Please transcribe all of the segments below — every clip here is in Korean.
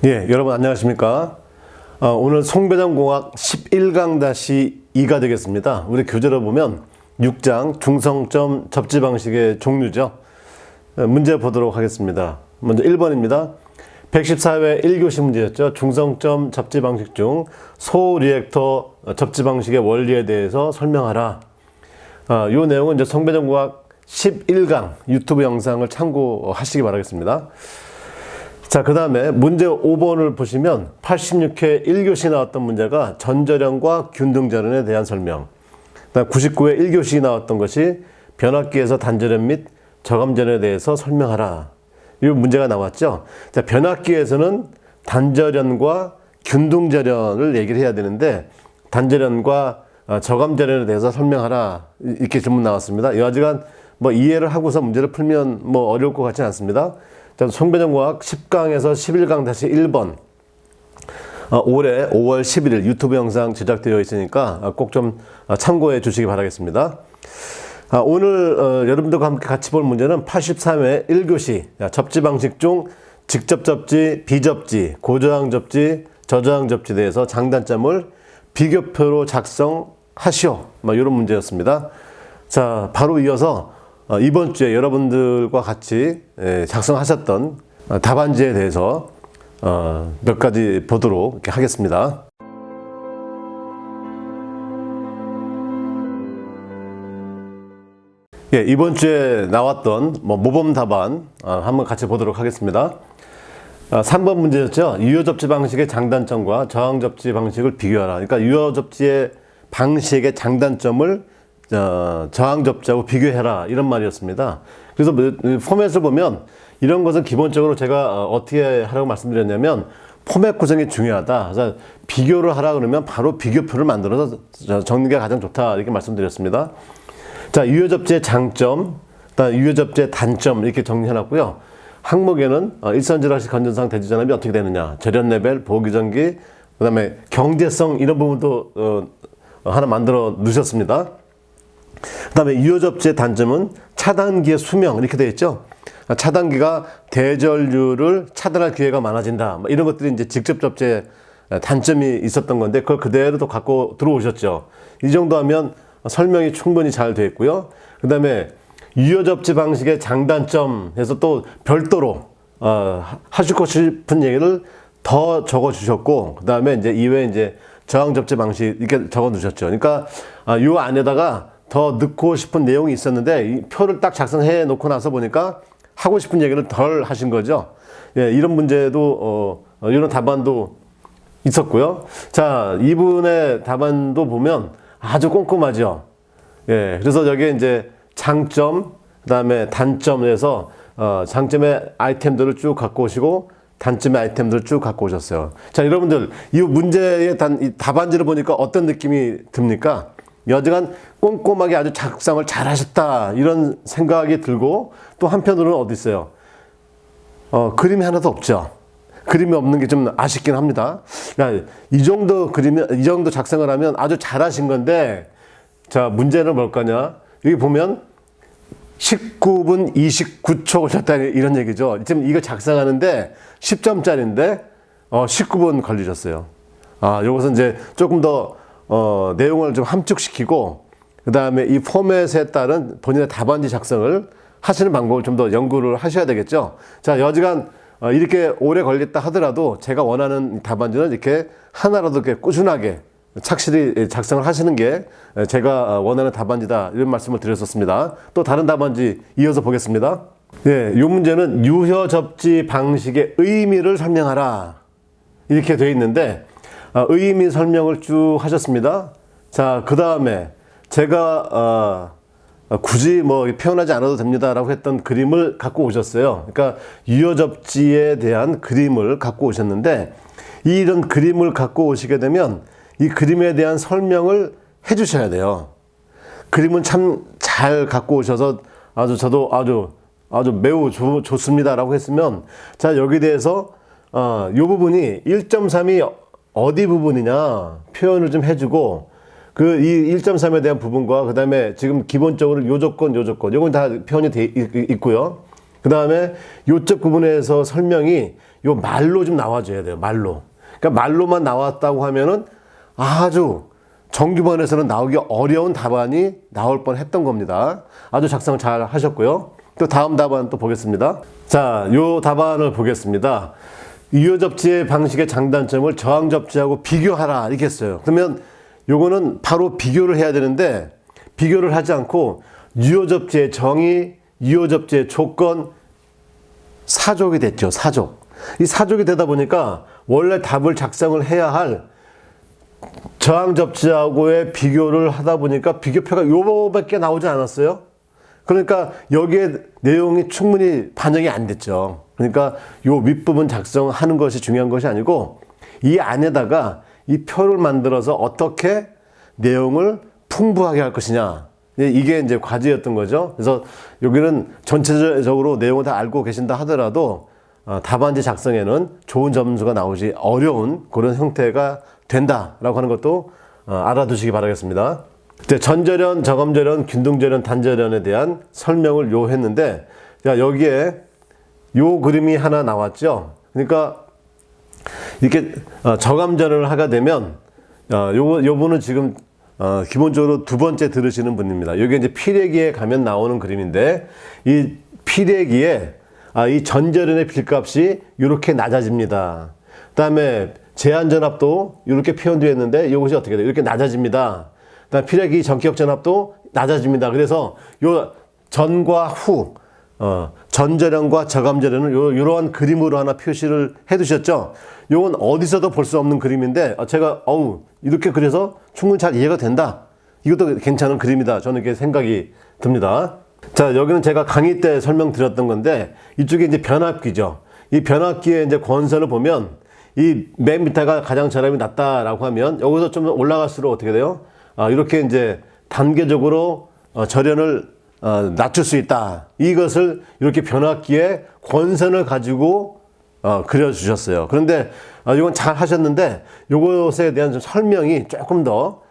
예, 여러분 안녕하십니까? 오늘 송배전공학 11강-2가 되겠습니다. 우리 교재로 보면 6장 중성점 접지 방식의 종류죠. 문제 보도록 하겠습니다. 먼저 1번입니다. 114회 1교시 문제였죠. 중성점 접지 방식 중 소리액터 접지 방식의 원리에 대해서 설명하라. 이 내용은 이제 송배전공학 11강 유튜브 영상을 참고하시기 바라겠습니다. 자, 그 다음에 문제 5번을 보시면 86회 1교시 나왔던 문제가 전절연과 균등절연에 대한 설명. 그다음 99회 1교시 나왔던 것이 변압기에서 단절연 및 저감절연에 대해서 설명하라. 이 문제가 나왔죠. 자, 변압기에서는 단절연과 균등절연을 얘기를 해야 되는데 단절연과 저감절연에 대해서 설명하라. 이렇게 질문 나왔습니다. 여하간 뭐 이해를 하고서 문제를 풀면 뭐 어려울 것 같지는 않습니다. 자, 송배전공학 10강에서 11강-1번 올해 5월 11일 유튜브 영상 제작되어 있으니까 꼭 좀 참고해 주시기 바라겠습니다. 오늘 여러분들과 함께 같이 볼 문제는 83회 1교시 접지 방식 중 직접 접지, 비접지, 고저항 접지, 저저항 접지에 대해서 장단점을 비교표로 작성하시오. 이런 문제였습니다. 자, 바로 이어서 이번 주에 여러분들과 같이 작성하셨던 답안지에 대해서 몇 가지 보도록 하겠습니다. 예, 이번 주에 나왔던 모범 답안 한번 같이 보도록 하겠습니다. 3번 문제였죠. 유효 접지 방식의 장단점과 저항 접지 방식을 비교하라. 그러니까 유효 접지의 방식의 장단점을 저항 접지하고 비교해라, 이런 말이었습니다. 그래서 포맷을 보면 이런 것은 기본적으로 제가 어떻게 하라고 말씀드렸냐면 포맷 구성이 중요하다. 그래서 비교를 하라 그러면 바로 비교표를 만들어서 적는 게 가장 좋다, 이렇게 말씀드렸습니다. 자, 유효 접지의 장점, 유효 접지의 단점 이렇게 정리해놨고요. 항목에는 일선질환식 건전상 대지전압이 어떻게 되느냐, 절연 레벨, 보기전기, 그 다음에 경제성, 이런 부분도 하나 만들어 놓으셨습니다. 그 다음에 유효 접지의 단점은 차단기의 수명, 이렇게 되어 있죠. 차단기가 대전류를 차단할 기회가 많아진다, 이런 것들이 이제 직접 접지의 단점이 있었던 건데 그걸 그대로 또 갖고 들어오셨죠. 이 정도 하면 설명이 충분히 잘 되어 있고요. 그 다음에 유효 접지 방식의 장단점에서 또 별도로 하시고 싶은 얘기를 더 적어 주셨고, 그 다음에 이제 이외에 이제 저항 접지 방식 이렇게 적어 두셨죠. 그러니까 이 안에다가 더 넣고 싶은 내용이 있었는데 이 표를 딱 작성해 놓고 나서 보니까 하고 싶은 얘기를 덜 하신 거죠. 예, 이런 문제도 이런 답안도 있었고요. 자, 이분의 답안도 보면 아주 꼼꼼하죠. 예, 그래서 여기에 이제 장점, 그다음에 단점에서 장점의 아이템들을 쭉 갖고 오시고 단점의 아이템들을 쭉 갖고 오셨어요. 자, 여러분들 이 문제의 이 답안지를 보니까 어떤 느낌이 듭니까? 여지간 꼼꼼하게 아주 작성을 잘 하셨다, 이런 생각이 들고, 또 한편으로는 어디 있어요? 그림이 하나도 없죠. 그림이 없는 게 좀 아쉽긴 합니다. 그러니까 이 정도 그림이, 이 정도 작성을 하면 아주 잘하신 건데, 자, 문제는 뭘 거냐? 여기 보면 19분 29초 걸렸다, 이런 얘기죠. 지금 이거 작성하는데 10점짜리인데 19분 걸리셨어요. 이것은 이제 조금 더 내용을 좀 함축시키고, 그 다음에 이 포맷에 따른 본인의 답안지 작성을 하시는 방법을 좀 더 연구를 하셔야 되겠죠. 자, 여지간 이렇게 오래 걸렸다 하더라도 제가 원하는 답안지는 이렇게 하나라도 이렇게 꾸준하게 착실히 작성을 하시는 게 제가 원하는 답안지다, 이런 말씀을 드렸었습니다. 또 다른 답안지 이어서 보겠습니다. 예, 이 문제는 유효 접지 방식의 의미를 설명하라, 이렇게 되어 있는데 의미 설명을 쭉 하셨습니다. 자, 그 다음에 제가 굳이 표현하지 않아도 됩니다라고 했던 그림을 갖고 오셨어요. 그러니까 유효 접지에 대한 그림을 갖고 오셨는데, 이런 그림을 갖고 오시게 되면 이 그림에 대한 설명을 해 주셔야 돼요. 그림은 참 잘 갖고 오셔서 저도 아주 매우 좋습니다라고 했으면, 자, 여기 대해서 이 부분이 1.3이 어디 부분이냐 표현을 좀 해주고, 이 1.3에 대한 부분과 그 다음에 지금 기본적으로 요조건, 요건 다 표현이 돼 있고요. 그 다음에 요쪽 부분에서 설명이 요 말로 좀 나와줘야 돼요. 말로. 그러니까 말로만 나왔다고 하면은 아주 정규번에서는 나오기 어려운 답안이 나올 뻔 했던 겁니다. 아주 작성 잘 하셨고요. 또 다음 답안 또 보겠습니다. 자, 요 답안을 보겠습니다. 유효접지 방식의 장단점을 저항접지하고 비교하라 이렇게 했어요. 그러면 요거는 바로 비교를 해야 되는데 비교를 하지 않고 유효접지의 정의, 유효접지의 조건, 사족이 됐죠. 사족. 이 사족이 되다 보니까 원래 답을 작성을 해야 할 저항접지하고의 비교를 하다 보니까 비교표가 요거밖에 나오지 않았어요. 그러니까 여기에 내용이 충분히 반영이 안 됐죠. 그러니까 요 윗부분 작성하는 것이 중요한 것이 아니고 이 안에다가 이 표를 만들어서 어떻게 내용을 풍부하게 할 것이냐. 이게 이제 과제였던 거죠. 그래서 여기는 전체적으로 내용을 다 알고 계신다 하더라도 답안지 작성에는 좋은 점수가 나오지 어려운 그런 형태가 된다라고 하는 것도 알아두시기 바라겠습니다. 전절연, 저검절연, 균등절연, 단절연에 대한 설명을 했는데 여기에 요 그림이 하나 나왔죠. 그러니까 이렇게 저감절연을 하게 되면 요분은 지금 기본적으로 두 번째 들으시는 분입니다. 여기 이제 피례기에 가면 나오는 그림인데 이 피례기에 이 전절연의 필값이 이렇게 낮아집니다. 그다음에 제한전압도 이렇게 표현되어 있는데 이것이 어떻게 돼요? 이렇게 낮아집니다. 그다음 피례기 전기역 전압도 낮아집니다. 그래서 요 전과 후 전절연과 저감절연을 이러한 그림으로 하나 표시를 해두셨죠. 요건 어디서도 볼 수 없는 그림인데 제가 이렇게 그려서 충분히 잘 이해가 된다. 이것도 괜찮은 그림이다. 저는 이렇게 생각이 듭니다. 자, 여기는 제가 강의 때 설명드렸던 건데 이쪽에 이제 변압기죠. 이 변압기의 이제 권선을 보면 이 맨 밑에가 가장 저렴이 낮다라고 하면 여기서 좀 올라갈수록 어떻게 돼요? 이렇게 이제 단계적으로 절연을 낮출 수 있다. 이것을 이렇게 변압기의 권선을 가지고 그려주셨어요. 그런데 이건 잘 하셨는데 이것에 대한 좀 설명이 조금 더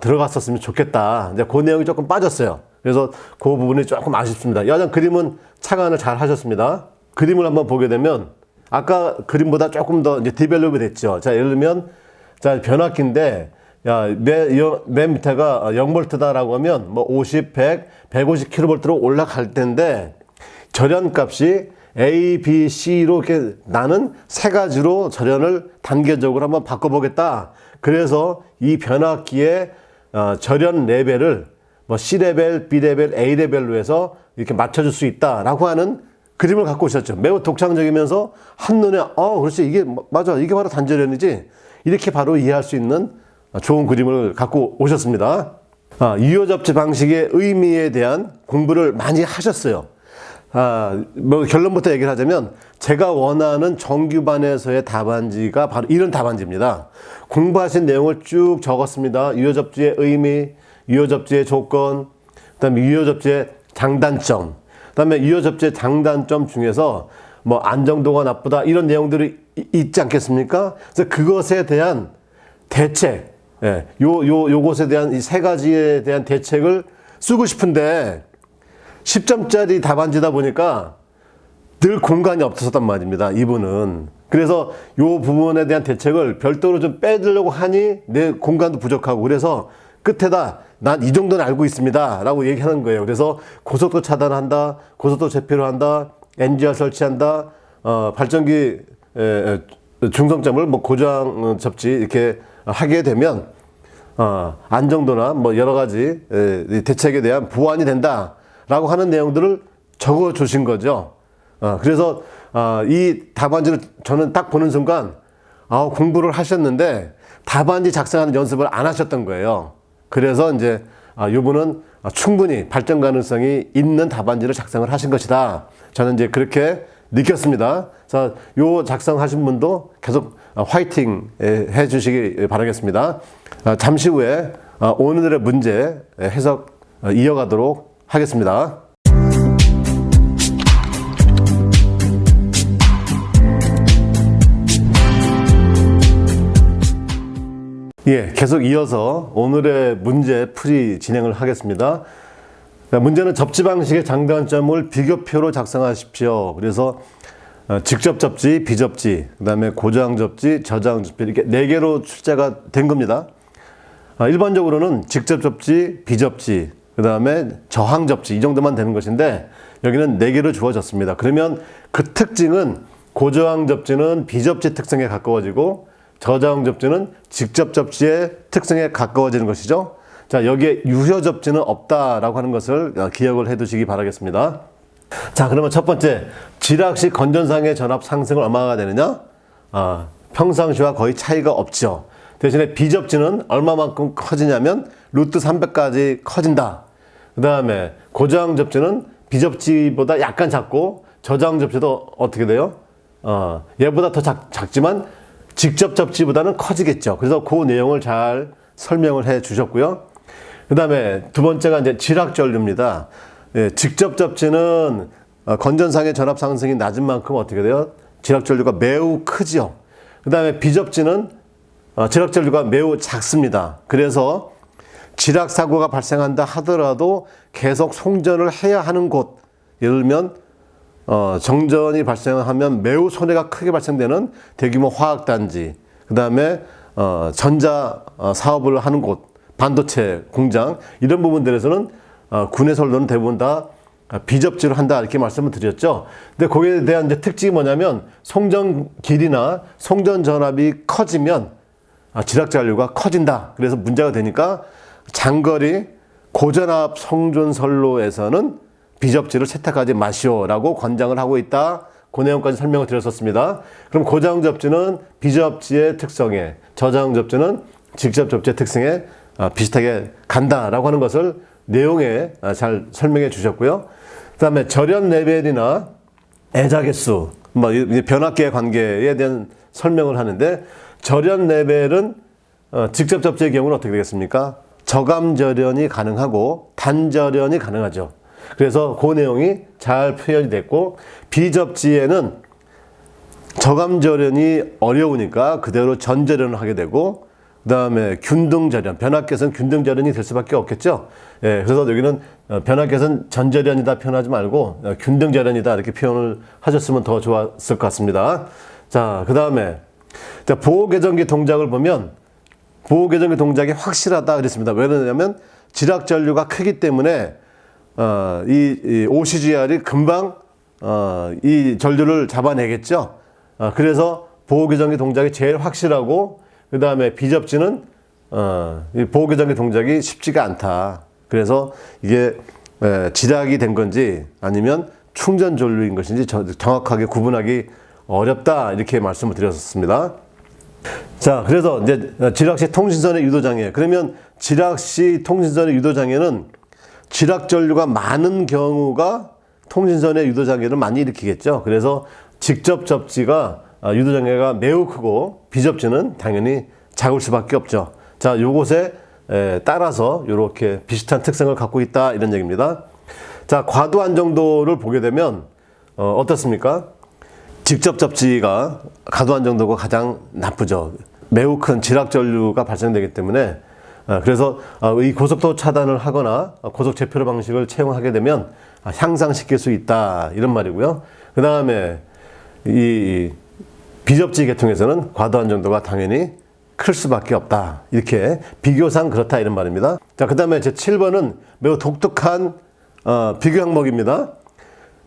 들어갔었으면 좋겠다. 이제 그 내용이 조금 빠졌어요. 그래서 그 부분이 조금 아쉽습니다. 여하튼 그림은 착안을 잘 하셨습니다. 그림을 한번 보게 되면 아까 그림보다 조금 더 이제 디벨롭이 됐죠. 자, 예를 들면 자, 변압기인데 맨 밑에가 0V다라고 하면 뭐 50, 100, 150kV로 올라갈 텐데 절연값이 A, B, C로 이렇게 나는 세 가지로 절연을 단계적으로 한번 바꿔보겠다. 그래서 이 변압기의 절연 레벨을 뭐 C레벨, B레벨, A레벨로 해서 이렇게 맞춰줄 수 있다라고 하는 그림을 갖고 오셨죠. 매우 독창적이면서 한눈에 그렇지 이게 맞아 이게 바로 단절연이지 이렇게 바로 이해할 수 있는 좋은 그림을 갖고 오셨습니다. 유효접지 방식의 의미에 대한 공부를 많이 하셨어요. 뭐 결론부터 얘기를 하자면 제가 원하는 정규반에서의 답안지가 바로 이런 답안지입니다. 공부하신 내용을 쭉 적었습니다. 유효접지의 의미, 유효접지의 조건, 그다음에 유효접지의 장단점, 그다음에 유효접지의 장단점 중에서 뭐 안정도가 나쁘다 이런 내용들이 있지 않겠습니까? 그래서 그것에 대한 대책, 요것에 대한 이 세 가지에 대한 대책을 쓰고 싶은데 10점짜리 답안지다 보니까 늘 공간이 없었단 말입니다. 이분은. 그래서 요 부분에 대한 대책을 별도로 좀 빼주려고 하니 내 공간도 부족하고 그래서 끝에다 난 이 정도는 알고 있습니다. 라고 얘기하는 거예요. 그래서 고속도 차단한다, 고속도 제표를 한다, NGR 설치한다, 발전기 중성점을 뭐 고장 접지 이렇게 하게 되면 안정도나 뭐 여러 가지 대책에 대한 보완이 된다. 라고 하는 내용들을 적어 주신 거죠. 그래서 이 답안지를 저는 딱 보는 순간 공부를 하셨는데 답안지 작성하는 연습을 안 하셨던 거예요. 그래서 이제 이분은 충분히 발전 가능성이 있는 답안지를 작성을 하신 것이다. 저는 이제 그렇게 느꼈습니다. 자, 요 작성하신 분도 계속 화이팅 해 주시기 바라겠습니다. 잠시 후에 오늘의 문제 해석 이어가도록 하겠습니다. 계속 이어서 오늘의 문제 풀이 진행을 하겠습니다. 문제는 접지 방식의 장단점을 비교표로 작성하십시오. 그래서 직접 접지, 비접지, 그 다음에 고저항 접지, 저저항 접지 이렇게 4개로 출제가 된 겁니다. 일반적으로는 직접 접지, 비접지, 그 다음에 저항 접지 이 정도만 되는 것인데 여기는 4개로 주어졌습니다. 그러면 그 특징은 고저항 접지는 비접지 특성에 가까워지고 저저항 접지는 직접 접지의 특성에 가까워지는 것이죠. 자, 여기에 유효 접지는 없다라고 하는 것을 기억을 해 두시기 바라겠습니다. 자, 그러면 첫 번째, 지락시 건전상의 전압 상승은 얼마가 되느냐? 평상시와 거의 차이가 없죠. 대신에 비접지는 얼마만큼 커지냐면 루트 300까지 커진다. 그 다음에 고저항 접지는 비접지보다 약간 작고 저저항 접지도 어떻게 돼요? 얘보다 더 작지만 직접 접지보다는 커지겠죠. 그래서 그 내용을 잘 설명을 해 주셨고요. 그 다음에 두 번째가 이제 지락전류입니다. 예, 직접 접지는 건전상의 전압 상승이 낮은 만큼 어떻게 돼요? 지락전류가 매우 크죠. 그 다음에 비접지는 지락전류가 매우 작습니다. 그래서 지락사고가 발생한다 하더라도 계속 송전을 해야 하는 곳, 예를 들면 정전이 발생하면 매우 손해가 크게 발생되는 대규모 화학단지, 그 다음에 전자 사업을 하는 곳, 반도체 공장 이런 부분들에서는 군의 선로는 대부분 다 비접지로 한다 이렇게 말씀을 드렸죠. 근데 거기에 대한 이제 특징이 뭐냐면 송전 길이나 송전 전압이 커지면 지락 잔류가 커진다. 그래서 문제가 되니까 장거리 고전압 송전 선로에서는 비접지를 채택하지 마시오라고 권장을 하고 있다. 그 내용까지 설명을 드렸었습니다. 그럼 고저항 접지는 비접지의 특성에, 저저항 접지는 직접 접지의 특성에 비슷하게 간다라고 하는 것을 내용에 잘 설명해 주셨고요. 그 다음에 절연 레벨이나 애자 개수, 변압계의 관계에 대한 설명을 하는데 절연 레벨은 직접 접지의 경우는 어떻게 되겠습니까? 저감 절연이 가능하고 단절연이 가능하죠. 그래서 그 내용이 잘 표현이 됐고 비접지에는 저감절연이 어려우니까 그대로 전절연을 하게 되고 그 다음에 균등절연, 변압계에서는 균등절연이 될 수밖에 없겠죠. 예, 그래서 여기는 변압계에서는 전절연이다 표현하지 말고 균등절연이다 이렇게 표현을 하셨으면 더 좋았을 것 같습니다. 자, 그 다음에 보호개전기 동작을 보면 보호개전기 동작이 확실하다 그랬습니다. 왜 그러냐면 지락전류가 크기 때문에 이 OCGR이 금방 이 전류를 잡아내겠죠. 그래서 보호개전기 동작이 제일 확실하고 그 다음에 비접지는 이 보호개전기 동작이 쉽지가 않다. 그래서 이게 지락이 된 건지 아니면 충전 전류인 것인지 정확하게 구분하기 어렵다 이렇게 말씀을 드렸습니다. 자, 그래서 이제 지락시 통신선의 유도장애. 그러면 지락시 통신선의 유도장애는 지락 전류가 많은 경우가 통신선의 유도장애를 많이 일으키겠죠. 그래서 직접 접지가 유도장애가 매우 크고 비접지는 당연히 작을 수밖에 없죠. 자, 요것에 따라서 이렇게 비슷한 특성을 갖고 있다 이런 얘기입니다. 자, 과도 안정도를 보게 되면 어떻습니까? 직접 접지가 과도 안정도가 가장 나쁘죠. 매우 큰 지락 전류가 발생되기 때문에 그래서 이 고속도로 차단을 하거나 고속 제표로 방식을 채용하게 되면 향상시킬 수 있다 이런 말이고요. 그 다음에 이 비접지 계통에서는 과도 안정도가 당연히 클 수밖에 없다. 이렇게 비교상 그렇다 이런 말입니다. 자, 그 다음에 제 7번은 매우 독특한 비교 항목입니다.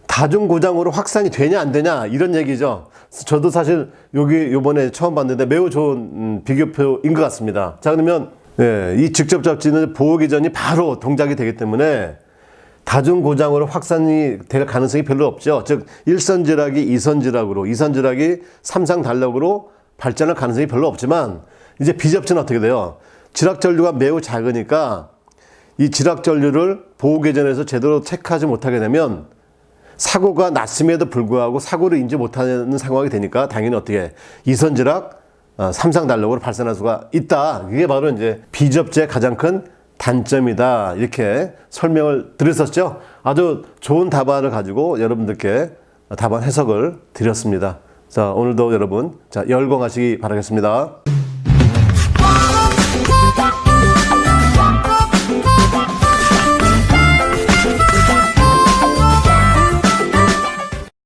다중고장으로 확산이 되냐 안 되냐 이런 얘기죠. 저도 사실 요번에 처음 봤는데 매우 좋은 비교표인 것 같습니다. 자, 그러면 이 직접 접지는 보호기전이 바로 동작이 되기 때문에 다중고장으로 확산이 될 가능성이 별로 없죠. 즉 1선 지락이 2선 지락으로 2선 지락이 3상 단락으로 발전할 가능성이 별로 없지만 이제 비접지는 어떻게 돼요? 지락 전류가 매우 작으니까 이 지락 전류를 보호계전에서 제대로 체크하지 못하게 되면 사고가 났음에도 불구하고 사고를 인지 못하는 상황이 되니까 당연히 어떻게 2선 지락 3상 단락으로 발생할 수가 있다. 이게 바로 이제 비접지의 가장 큰 단점이다. 이렇게 설명을 드렸었죠. 아주 좋은 답안을 가지고 여러분들께 답안 해석을 드렸습니다. 자, 오늘도 여러분 열공하시기 바라겠습니다.